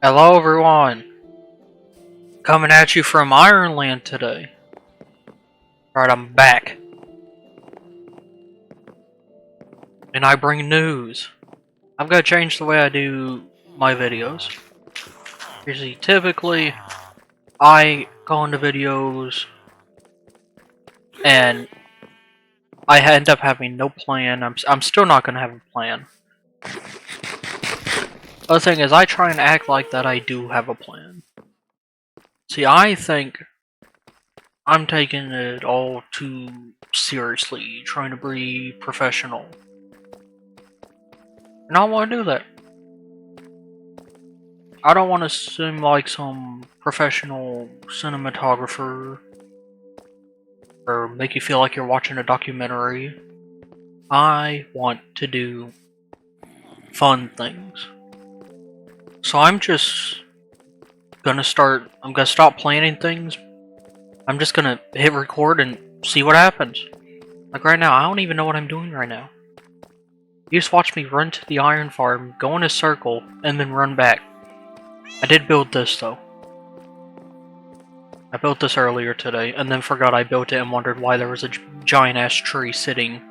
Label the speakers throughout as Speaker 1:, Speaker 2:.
Speaker 1: Hello everyone, coming at you from Ireland today. Alright, I'm back. And I bring news. I'm gonna change the way I do my videos. Usually, typically, I go into videos and I end up having no plan. I'm still not gonna have a plan. The thing is, I try and act like that I do have a plan. See, I think I'm taking it all too seriously, trying to be professional. And I don't want to do that. I don't want to seem like some professional cinematographer or make you feel like you're watching a documentary. I want to do fun things. So I'm gonna stop planning things. I'm just gonna hit record and see what happens. Like right now, I don't even know what I'm doing right now. You just watch me run to the iron farm, go in a circle, and then run back. I did build this though. I built this earlier today, and then forgot I built it and wondered why there was a giant-ass tree sitting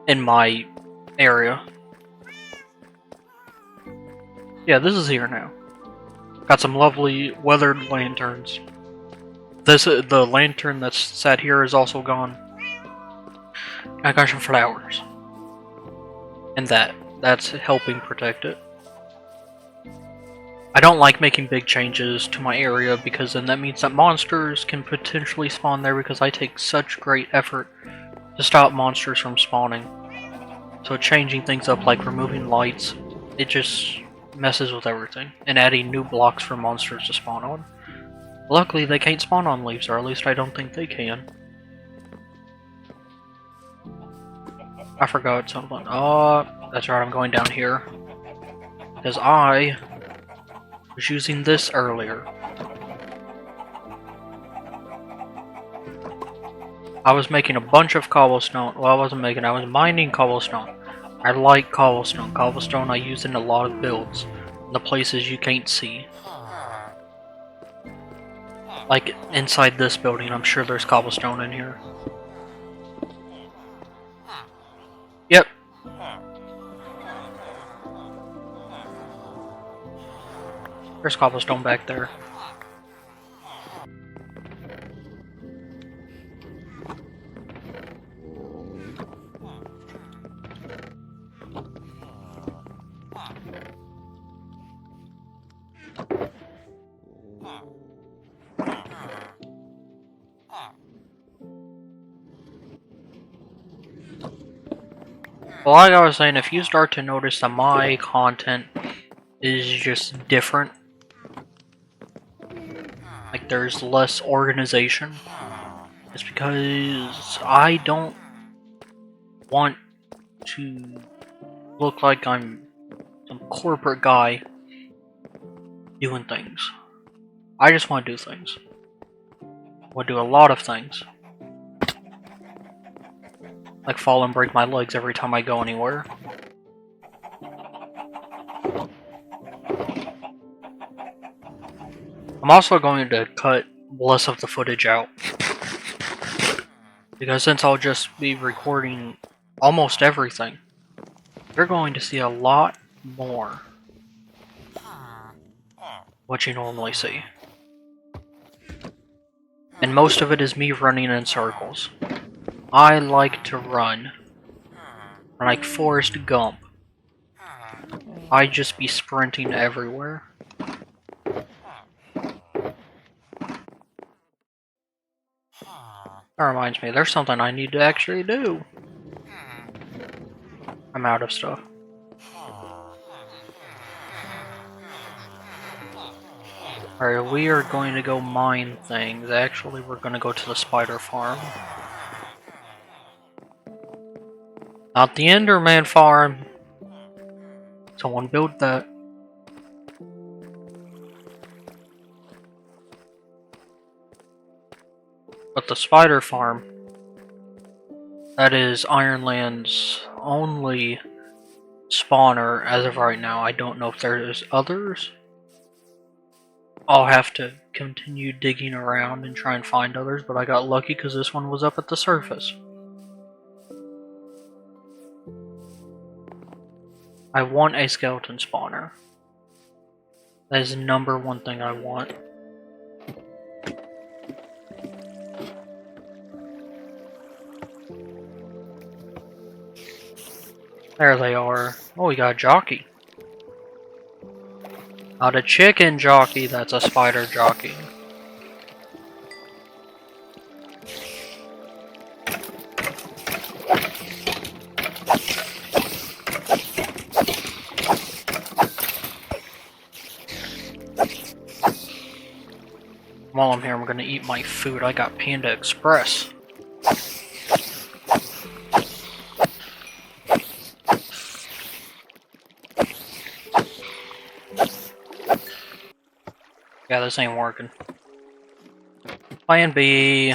Speaker 1: in my area. Yeah, this is here now. Got some lovely weathered lanterns. The lantern that's sat here is also gone. I got some flowers. And that's helping protect it. I don't like making big changes to my area because then that means that monsters can potentially spawn there because I take such great effort to stop monsters from spawning. So changing things up like removing lights, it just messes with everything. And adding new blocks for monsters to spawn on. Luckily they can't spawn on leaves, or at least I don't think they can. I forgot something. Oh, that's right, I'm going down here. Because I was using this earlier. I was making a bunch of cobblestone. Well, I wasn't making, I was mining cobblestone. I like cobblestone. Cobblestone I use in a lot of builds. In the places you can't see. Like inside this building, I'm sure there's cobblestone in here. Yep. There's cobblestone back there. Well, like I was saying, if you start to notice that my content is just different, like there's less organization, it's because I don't want to look like I'm some corporate guy doing things. I just want to do things. I want to do a lot of things. Like fall and break my legs every time I go anywhere. I'm also going to cut less of the footage out. Because since I'll just be recording almost everything, you're going to see a lot more what you normally see. And most of it is me running in circles. I like to run. Like Forrest Gump. I just be sprinting everywhere. That reminds me, there's something I need to actually do. I'm out of stuff. Alright, we are going to go mine things. Actually, we're going to go to the spider farm. Not the Enderman farm. Someone built that. But the spider farm, that is Ironland's only spawner as of right now. I don't know if there's others. I'll have to continue digging around and try and find others, but I got lucky because this one was up at the surface. I want a skeleton spawner. That is the number one thing I want. There they are. Oh, we got a jockey. Not a chicken jockey, that's a spider jockey. While I'm here, I'm gonna eat my food. I got Panda Express. Yeah, this ain't working. Plan B.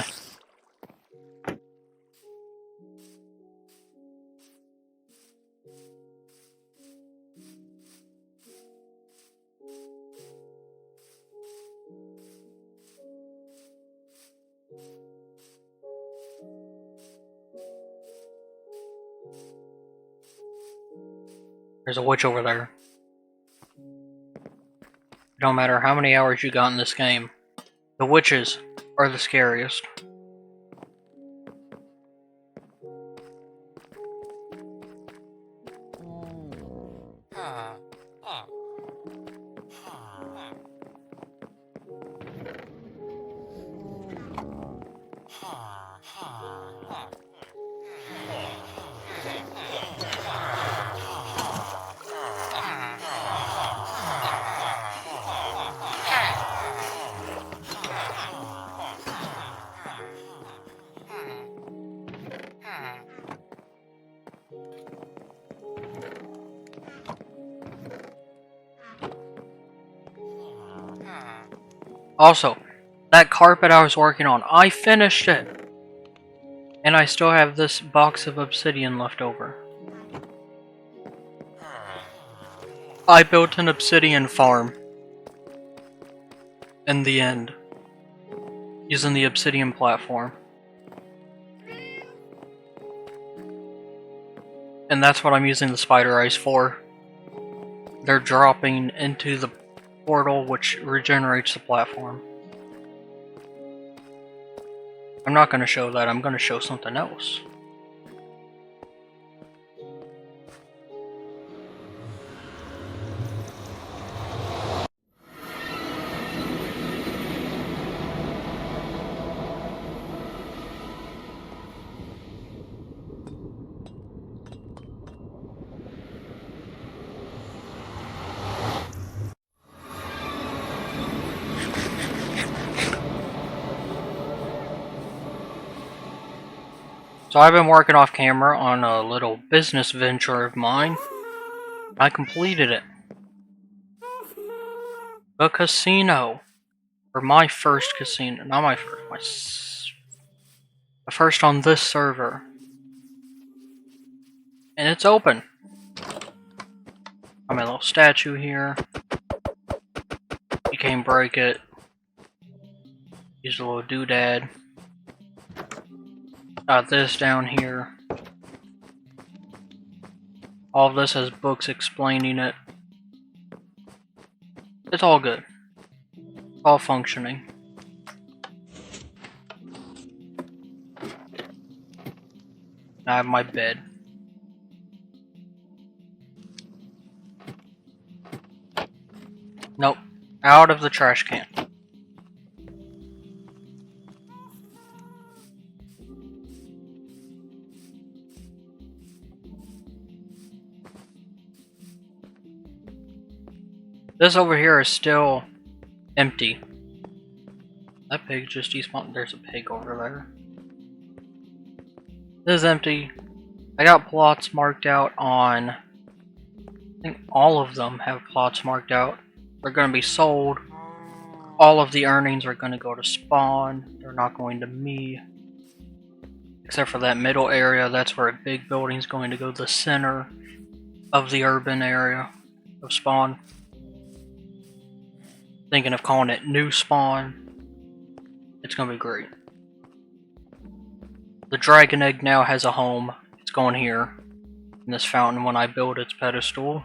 Speaker 1: There's a witch over there. No matter how many hours you got in this game, the witches are the scariest. Also, that carpet I was working on, I finished it! And I still have this box of obsidian left over. I built an obsidian farm. In the end. Using the obsidian platform. And that's what I'm using the spider eyes for. They're dropping into the portal which regenerates the platform. I'm not going to show that, I'm going to show something else. So I've been working off camera on a little business venture of mine. I completed it. The casino. Or my first casino. Not my first. The first on this server. And it's open. Got my little statue here. You can't break it. Use a little doodad. Got this down here. All of this has books explaining it. It's all good. All functioning. I have my bed. Nope. Out of the trash can. This over here is still empty. That pig just despawned. There's a pig over there. This is empty. I got plots marked out on... I think all of them have plots marked out. They're going to be sold. All of the earnings are going to go to Spawn. They're not going to me. Except for that middle area. That's where a big building is going to go to the center of the urban area of Spawn. thinking of calling it New Spawn. It's gonna be great. The dragon egg now has a home. It's going here in this fountain when I build its pedestal.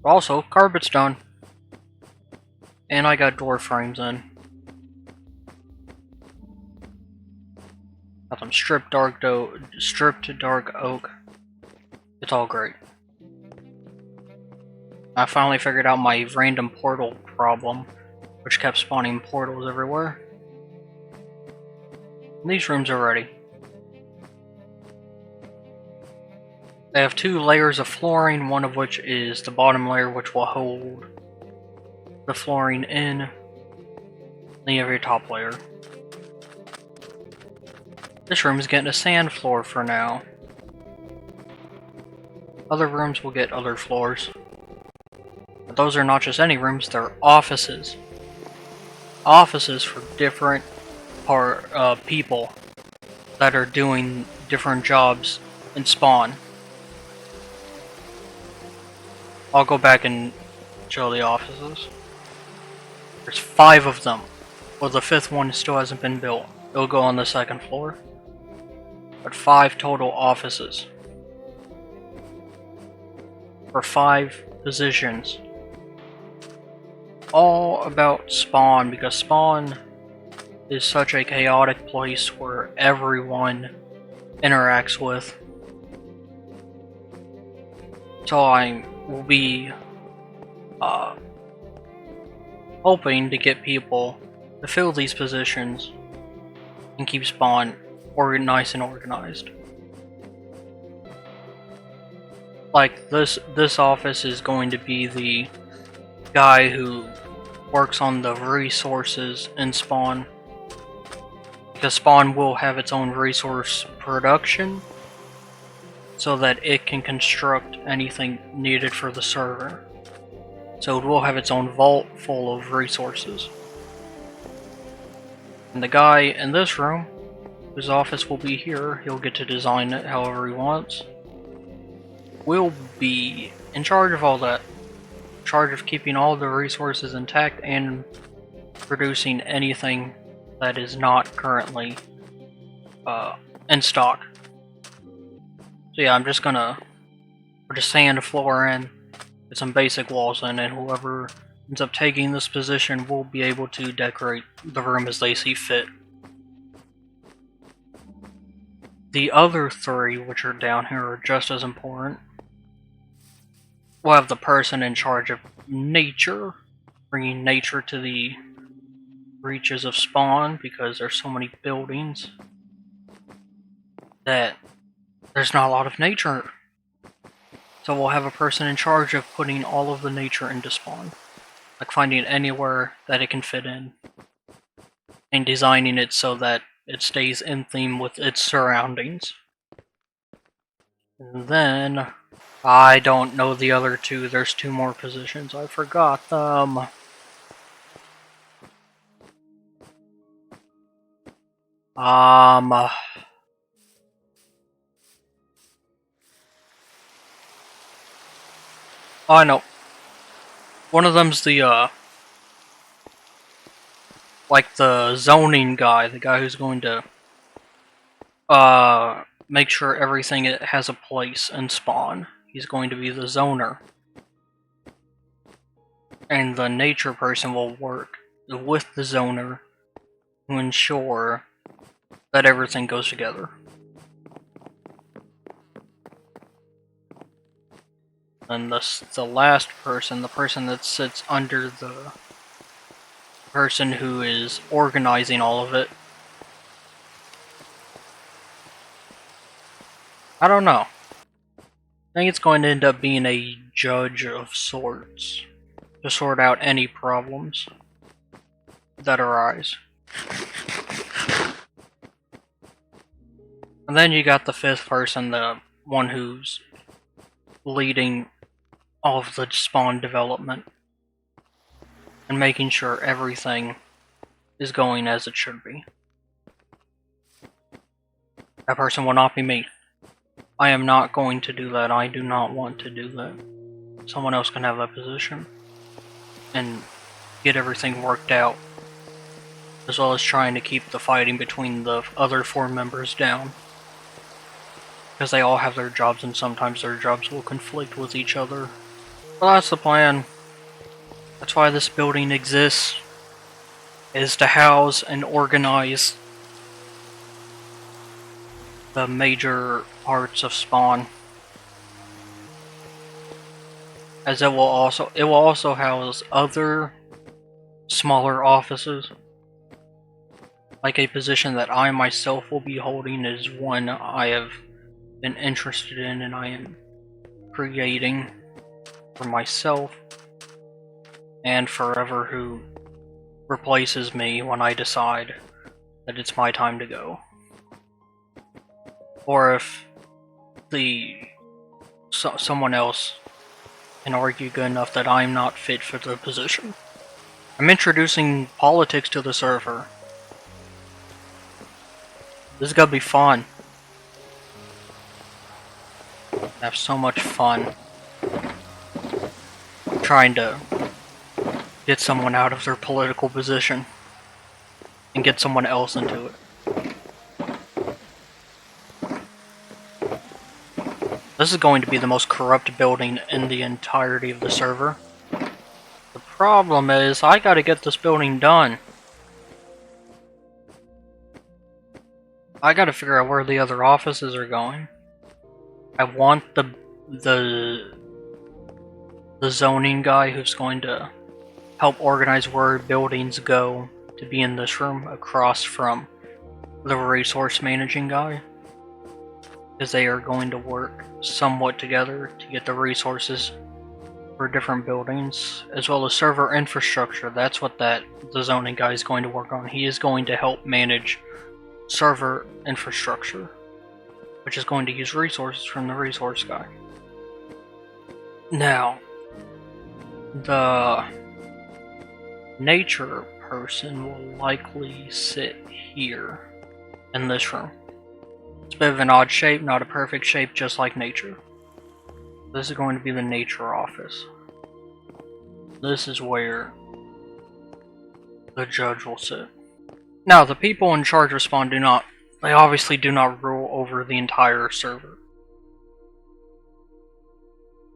Speaker 1: Also, carpet's done. And I got door frames in. Got some stripped dark oak. It's all great. I finally figured out my random portal problem, which kept spawning portals everywhere. And these rooms are ready. They have 2 layers of flooring, one of which is the bottom layer, which will hold the flooring in. Then you have your top layer. This room is getting a sand floor for now. Other rooms will get other floors. But those are not just any rooms, they're offices. Offices for different people that are doing different jobs in Spawn. I'll go back and show the offices. There's 5 of them. Well, the 5th one still hasn't been built. It'll go on the 2nd floor. But 5 total offices. For 5 positions. All about Spawn, because Spawn is such a chaotic place where everyone interacts with. So I will be hoping to get people to fill these positions and keep Spawn nice and organized. Like this office is going to be the guy who works on the resources in Spawn, because Spawn will have its own resource production so that it can construct anything needed for the server. So it will have its own vault full of resources. And the guy in this room, whose office will be here, he'll get to design it however he wants, will be in charge of all that. In charge of keeping all the resources intact and producing anything that is not currently in stock. So yeah, I'm just gonna put a sand floor in, put some basic walls in, and whoever ends up taking this position will be able to decorate the room as they see fit. The other 3, which are down here, are just as important. We'll have the person in charge of nature, bringing nature to the reaches of Spawn, because there's so many buildings that there's not a lot of nature. So we'll have a person in charge of putting all of the nature into Spawn. Like finding anywhere that it can fit in. And designing it so that it stays in theme with its surroundings. And then I don't know the other 2. There's 2 more positions. I forgot them. Oh, I know. One of them's the, like the zoning guy, the guy who's going to, make sure everything has a place in Spawn. He's going to be the zoner. And the nature person will work with the zoner to ensure that everything goes together. And the last person, the person that sits under the person who is organizing all of it. I don't know. I think it's going to end up being a judge of sorts, to sort out any problems that arise. And then you got the 5th person, the one who's leading all of the Spawn development and making sure everything is going as it should be. That person will not be me. I am not going to do that. I do not want to do that. Someone else can have that position and get everything worked out, as well as trying to keep the fighting between the other 4 members down. Because they all have their jobs, and sometimes their jobs will conflict with each other. Well, that's the plan. That's why this building exists, is to house and organize the major parts of Spawn. As it will also house other smaller offices. Like a position that I myself will be holding is one I have been interested in and I am creating for myself and forever who replaces me when I decide that it's my time to go. Or if someone else can argue good enough that I'm not fit for the position. I'm introducing politics to the server. This is gonna be fun. I have so much fun trying to get someone out of their political position and get someone else into it. This is going to be the most corrupt building in the entirety of the server. The problem is, I gotta get this building done. I gotta figure out where the other offices are going. I want the zoning guy who's going to help organize where buildings go to be in this room across from the resource managing guy. Because they are going to work somewhat together to get the resources for different buildings, as well as server infrastructure. That's what the zoning guy is going to work on. He is going to help manage server infrastructure, which is going to use resources from the resource guy. Now, the nature person will likely sit here in this room. It's a bit of an odd shape, not a perfect shape, just like nature. This is going to be the nature office. This is where the judge will sit. Now, the people in charge of Spawn they obviously do not rule over the entire server.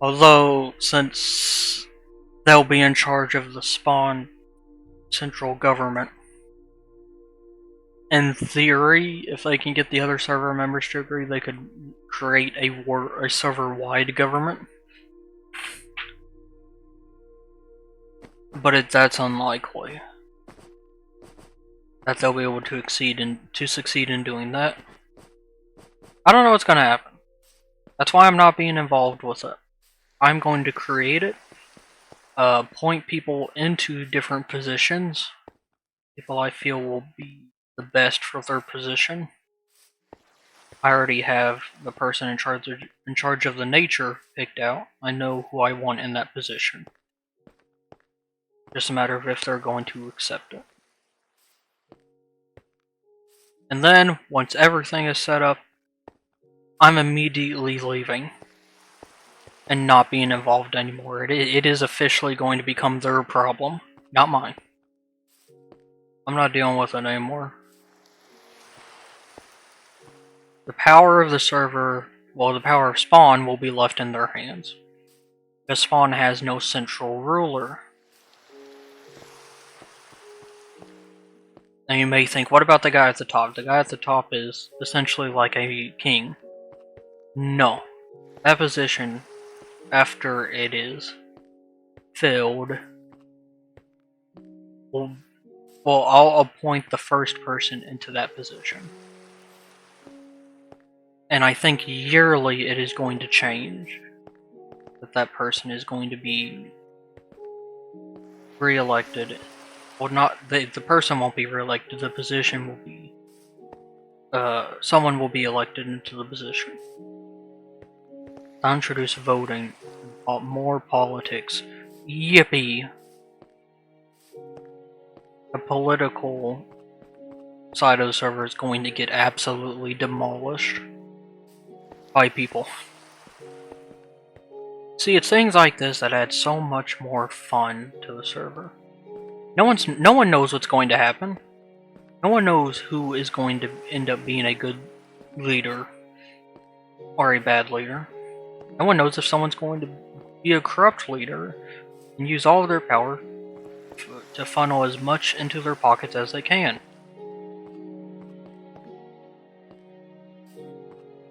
Speaker 1: Although, since they'll be in charge of the Spawn central government, in theory, if they can get the other server members to agree, they could create a server-wide government. But that's unlikely that they'll be able to succeed in doing that. I don't know what's gonna happen. That's why I'm not being involved with it. I'm going to create it, point people into different positions, people I feel will be the best for their position. I already have the person in charge of the nature picked out. I know who I want in that position. Just a matter of if they're going to accept it. And then, once everything is set up, I'm immediately leaving and not being involved anymore. It is officially going to become their problem, not mine. I'm not dealing with it anymore. The power of the server, well, the power of Spawn will be left in their hands. Because Spawn has no central ruler. And you may think, what about the guy at the top? The guy at the top is essentially like a king. No. That position, after it is filled, I'll appoint the first person into that position. And I think yearly it is going to change. That person is going to be re-elected. Well, not the person won't be re-elected. The position will be. Someone will be elected into the position. I'll introduce voting, more politics. Yippee! The political side of the server is going to get absolutely demolished by people. See, it's things like this that add so much more fun to the server. No one knows what's going to happen. No one knows who is going to end up being a good leader or a bad leader. No one knows if someone's going to be a corrupt leader and use all of their power to funnel as much into their pockets as they can.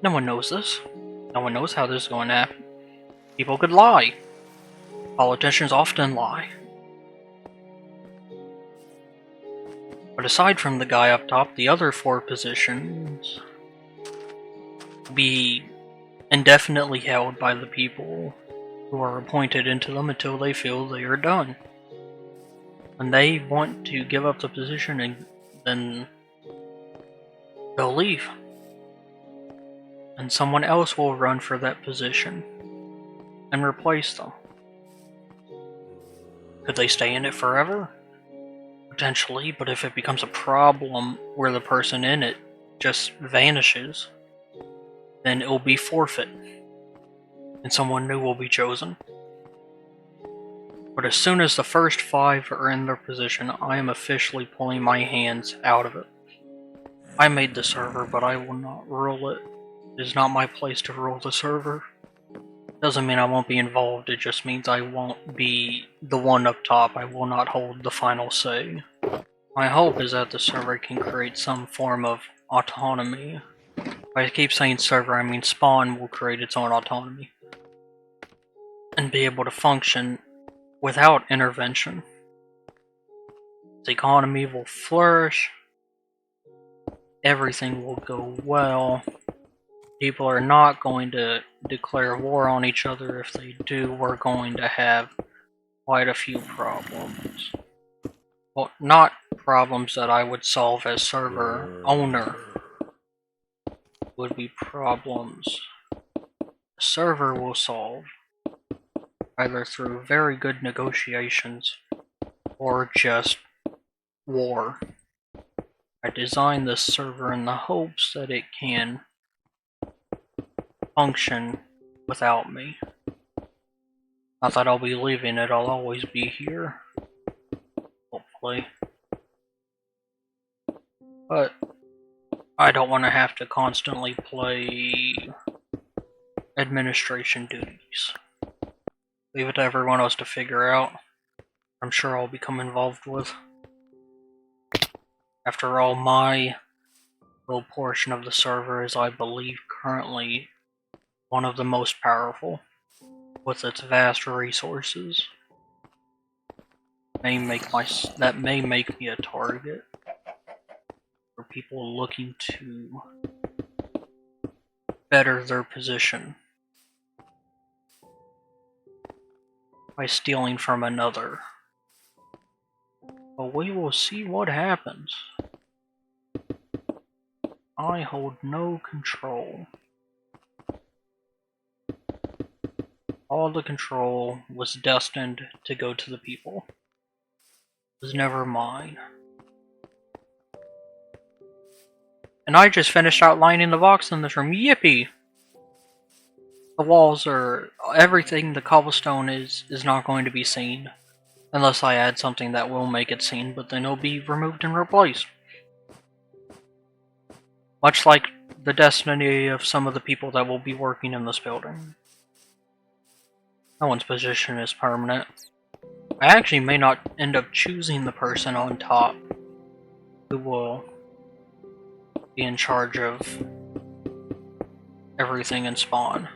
Speaker 1: No one knows this. No one knows how this is going to happen. People could lie. Politicians often lie. But aside from the guy up top, the other 4 positions be indefinitely held by the people who are appointed into them until they feel they are done. When they want to give up the position, then they'll leave. And someone else will run for that position and replace them. Could they stay in it forever? Potentially, but if it becomes a problem where the person in it just vanishes, then it will be forfeit, and someone new will be chosen. But as soon as the first 5 are in their position, I am officially pulling my hands out of it. I made the server, but I will not rule it. It is not my place to rule the server. Doesn't mean I won't be involved, it just means I won't be the one up top. I will not hold the final say. My hope is that the server can create some form of autonomy. If I keep saying server, I mean Spawn will create its own autonomy and be able to function without intervention. The economy will flourish, everything will go well. People are not going to declare war on each other. If they do, we're going to have quite a few problems. Well, not problems that I would solve as server owner. Would be problems the server will solve either through very good negotiations or just war. I designed this server in the hopes that it can function without me. Not that I'll be leaving it, I'll always be here. Hopefully. But I don't want to have to constantly play administration duties. Leave it to everyone else to figure out. I'm sure I'll become involved with. After all, my little portion of the server is, I believe, currently one of the most powerful, with its vast resources. That may make me a target for people looking to better their position by stealing from another. But we will see what happens. I hold no control. All the control was destined to go to the people. It was never mine. And I just finished outlining the box in this room. Yippee! The walls are... everything, the cobblestone is not going to be seen. Unless I add something that will make it seen, but then it'll be removed and replaced. Much like the destiny of some of the people that will be working in this building. No one's position is permanent. I actually may not end up choosing the person on top who will be in charge of everything in Spawn.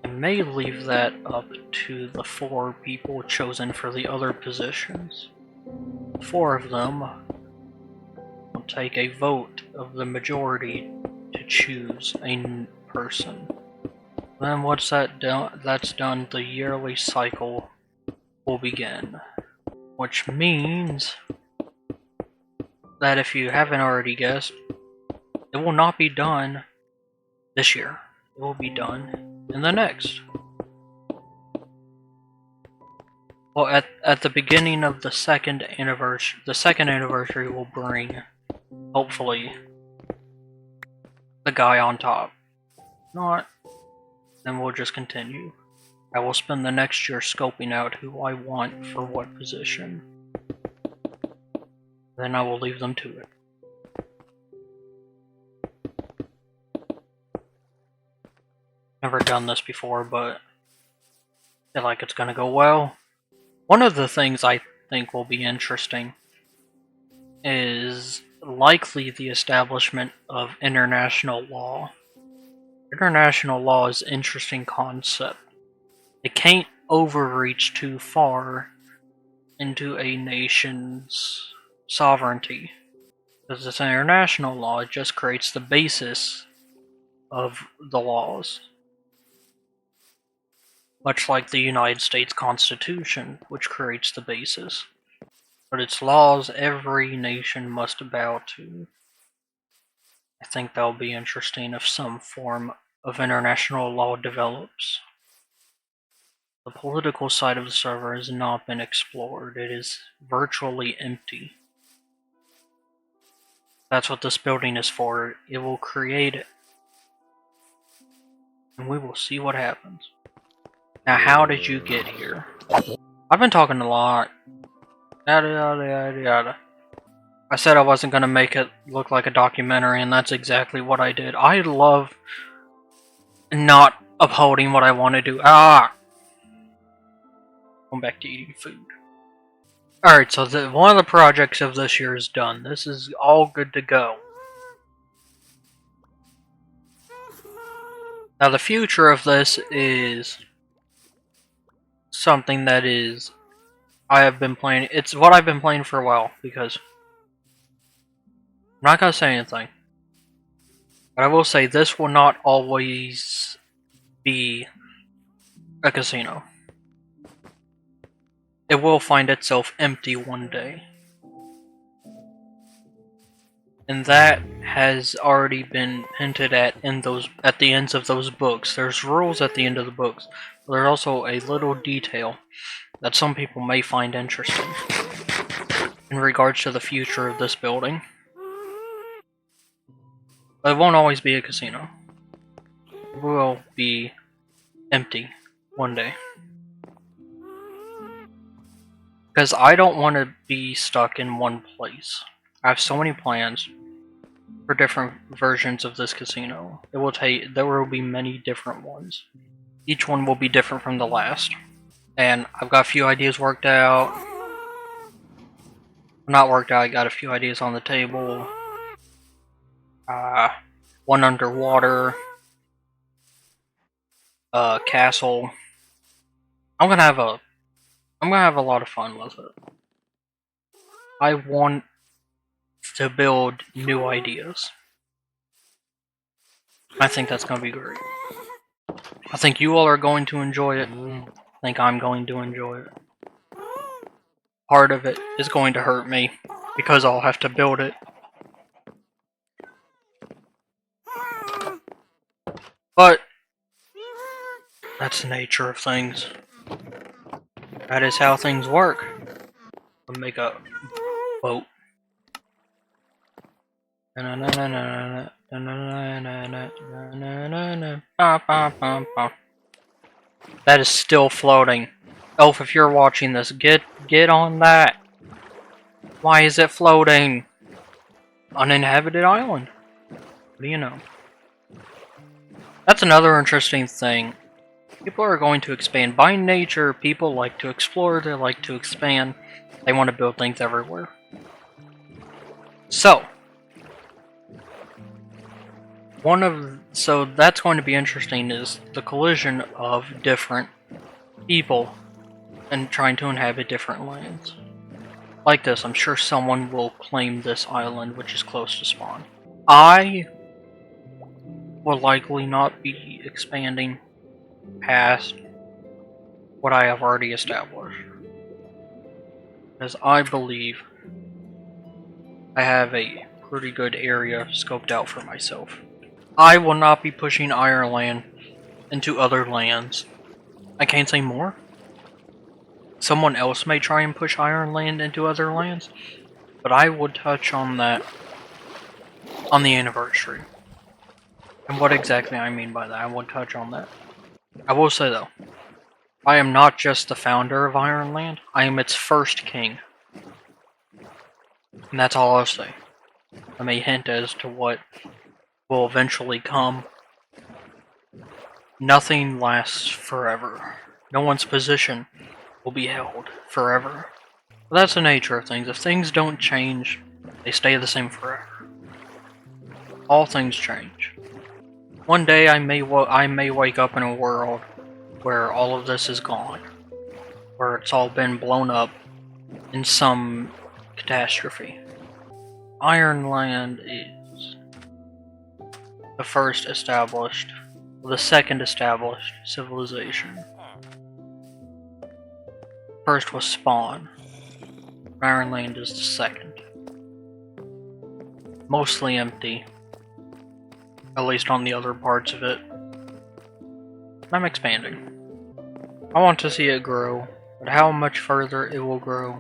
Speaker 1: I may leave that up to the 4 people chosen for the other positions. 4 of them will take a vote of the majority to choose a person. Then once that's done, the yearly cycle will begin. Which means that if you haven't already guessed, it will not be done this year. It will be done in the next. Well, at the beginning of the second anniversary will bring, hopefully, the guy on top. Not, then we'll just continue. I will spend the next year scoping out who I want for what position. Then I will leave them to it. Never done this before, but I feel like it's gonna go well. One of the things I think will be interesting is likely the establishment of international law. International law is an interesting concept. It can't overreach too far into a nation's sovereignty. Because it's international law, it just creates the basis of the laws. Much like the United States Constitution, which creates the basis. But its laws every nation must bow to. I think that'll be interesting if some form of international law develops. The political side of the server has not been explored. It is virtually empty. That's what this building is for. It will create it. And we will see what happens. Now, how did you get here? I've been talking a lot. Yada yada yada yada. I said I wasn't going to make it look like a documentary, and that's exactly what I did. I love not upholding what I want to do. Going back to eating food. Alright, so one of the projects of this year is done. This is all good to go. Now the future of this is something that is I have been playing. It's what I've been playing for a while, because I'm not going to say anything. But I will say this will not always be a casino. It will find itself empty one day. And that has already been hinted at in at the ends of those books. There's rules at the end of the books. But there's also a little detail that some people may find interesting in regards to the future of this building. But it won't always be a casino. It will be empty one day. Because I don't want to be stuck in one place. I have so many plans for different versions of this casino. There will be many different ones. Each one will be different from the last. And I've got a few ideas worked out. Not worked out, I got a few ideas on the table. One underwater. Castle. I'm gonna have a lot of fun with it. I want to build new ideas. I think that's gonna be great. I think you all are going to enjoy it. I think I'm going to enjoy it. Part of it is going to hurt me, because I'll have to build it. But that's the nature of things. That is how things work. I'll make a boat. That is still floating. Elf, if you're watching this, get on that. Why is it floating? Uninhabited island. What do you know? That's another interesting thing. People are going to expand. By nature, people like to explore, they like to expand. They want to build things everywhere. So that's going to be interesting, is the collision of different people and trying to inhabit different lands. Like this, I'm sure someone will claim this island, which is close to spawn. I will likely not be expanding past what I have already established, as I believe I have a pretty good area scoped out for myself. I will not be pushing Ireland into other lands. I can't say more. Someone else may try and push Ireland into other lands, but I would touch on that on the anniversary. And what exactly I mean by that, I would touch on that. I will say though, I am not just the founder of Ireland, I am its first king. And that's all I'll say. I may hint as to what will eventually come. Nothing lasts forever. No one's position will be held forever. But that's the nature of things. If things don't change, they stay the same forever. All things change. One day I may wake up in a world where all of this is gone, where it's all been blown up in some catastrophe. Ironland is the second established civilization. First was Spawn. Ironland is the second. Mostly empty, at least on the other parts of it. I'm expanding. I want to see it grow, but how much further it will grow,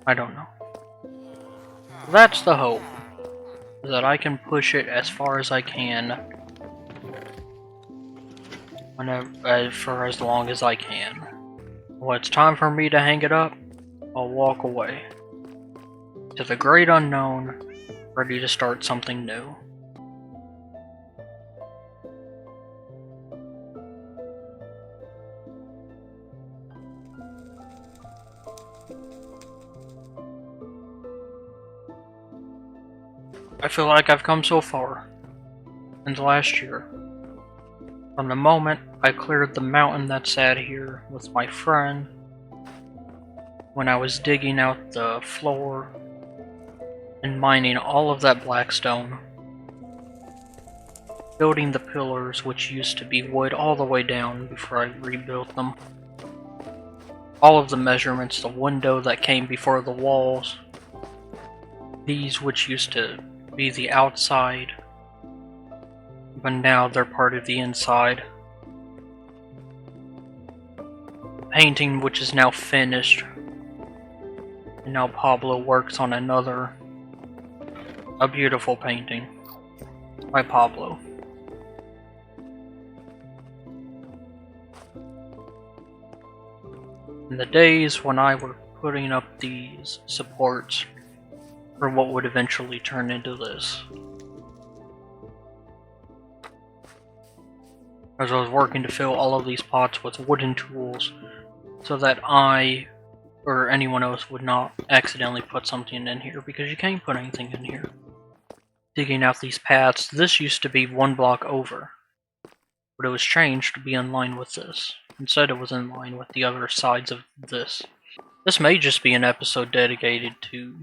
Speaker 1: I don't know. That's the hope, that I can push it as far as I can, for as long as I can. When it's time for me to hang it up, I'll walk away. To the great unknown, ready to start something new. I feel like I've come so far in the last year. From the moment I cleared the mountain that sat here with my friend, when I was digging out the floor and mining all of that black stone, building the pillars which used to be wood all the way down before I rebuilt them, all of the measurements, the window that came before the walls, these which used to be the outside, but now they're part of the inside. The painting which is now finished, and now Pablo works on another, a beautiful painting by Pablo. In the days when I were putting up these supports for what would eventually turn into this, as I was working to fill all of these pots with wooden tools so that I or anyone else would not accidentally put something in here, because you can't put anything in here. Digging out these paths, this used to be one block over, but it was changed to be in line with this. Instead it was in line with the other sides of this. This may just be an episode dedicated to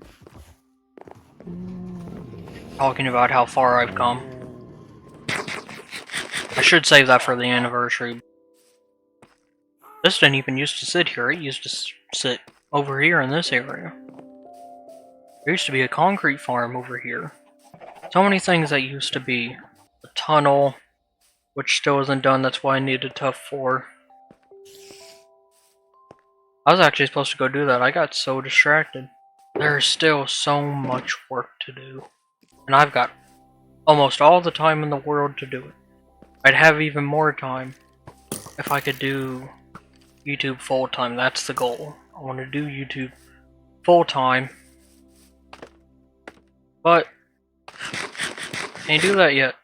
Speaker 1: talking about how far I've come. I should save that for the anniversary. This didn't even used to sit here, it used to sit over here in this area. There used to be a concrete farm over here. So many things that used to be. A tunnel, which still isn't done, that's why I need a tough 4. I was actually supposed to go do that, I got so distracted. There's still so much work to do. And I've got almost all the time in the world to do it. I'd have even more time if I could do YouTube full-time. That's the goal. I want to do YouTube full-time. But can't do that yet.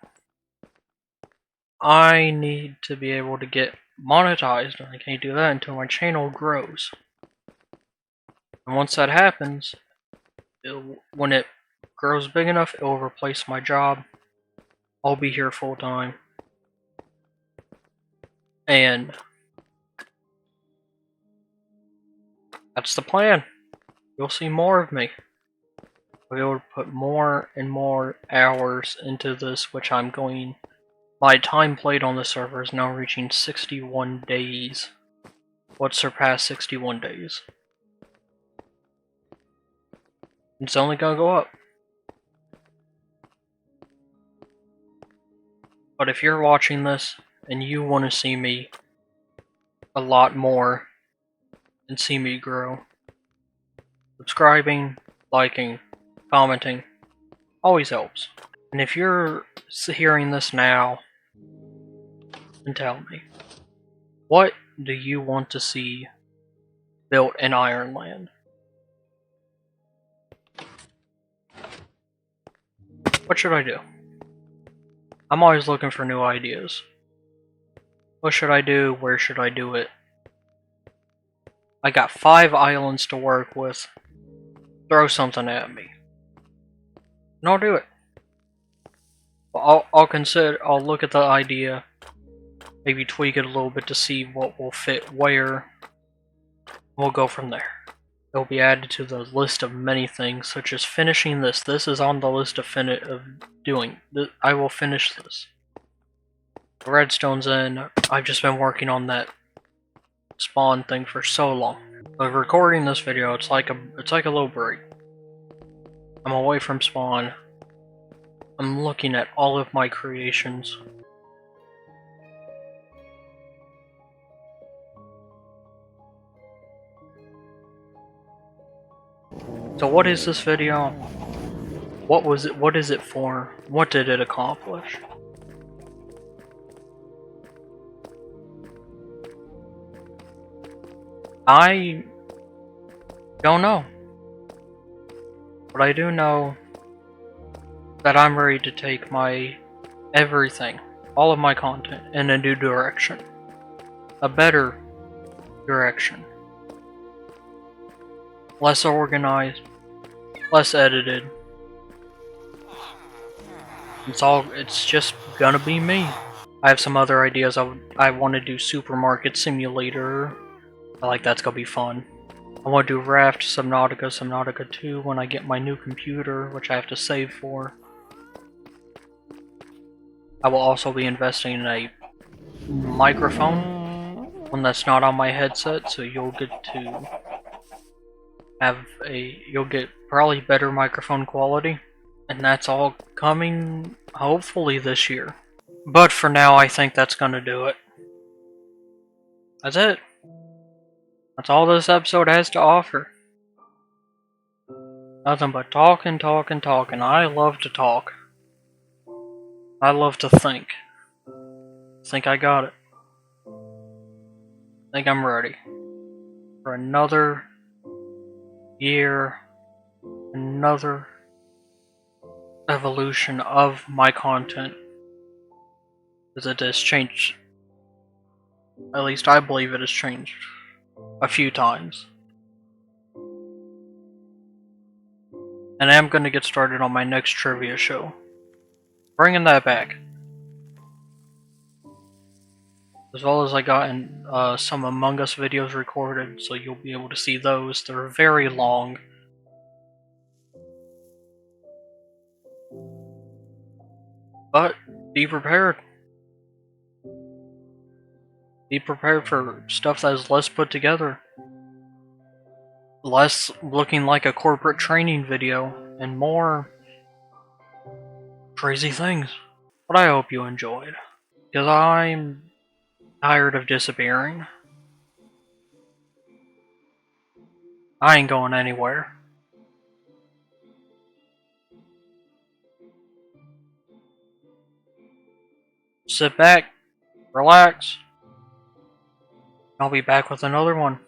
Speaker 1: I need to be able to get monetized, and I can't do that until my channel grows. And once that happens, when it grows big enough, it will replace my job. I'll be here full-time. And that's the plan. You'll see more of me. I'll be able to put more and more hours into this, which I'm going. My time played on the server is now reaching 61 days. What surpassed 61 days? It's only gonna go up. But if you're watching this and you want to see me a lot more and see me grow, subscribing, liking, commenting always helps. And if you're hearing this now, then tell me, what do you want to see built in Ironland? What should I do? I'm always looking for new ideas. What should I do? Where should I do it? I got 5 islands to work with. Throw something at me. And I'll do it. I'll consider, I'll look at the idea, maybe tweak it a little bit to see what will fit where. We'll go from there. It will be added to the list of many things, such as finishing this. This is on the list of doing. I will finish this. The redstone's in. I've just been working on that spawn thing for so long. But recording this video, it's like a little break. I'm away from spawn. I'm looking at all of my creations. So what is this video? What was it? What is it for? What did it accomplish? I don't know. But I do know that I'm ready to take my everything, all of my content, in a new direction. A better direction. Less organized, less edited. It's just gonna be me. I have some other ideas. I want to do Supermarket Simulator. I like that's gonna be fun. I want to do Raft, Subnautica 2 when I get my new computer, which I have to save for. I will also be investing in a microphone, one that's not on my headset, so you'll get probably better microphone quality. And that's all coming, hopefully, this year. But for now, I think that's gonna do it. That's it. That's all this episode has to offer. Nothing but talking. I love to talk. I love to think. Think I got it. Think I'm ready for another year, another evolution of my content. Because it has changed. At least I believe it has changed a few times. And I am going to get started on my next trivia show. Bringing that back. As well as I got in, some Among Us videos recorded, so you'll be able to see those. They're very long. But be prepared. Be prepared for stuff that is less put together. Less looking like a corporate training video, and more crazy things. But I hope you enjoyed. Because I'm tired of disappearing. I ain't going anywhere. Sit back, relax. I'll be back with another one.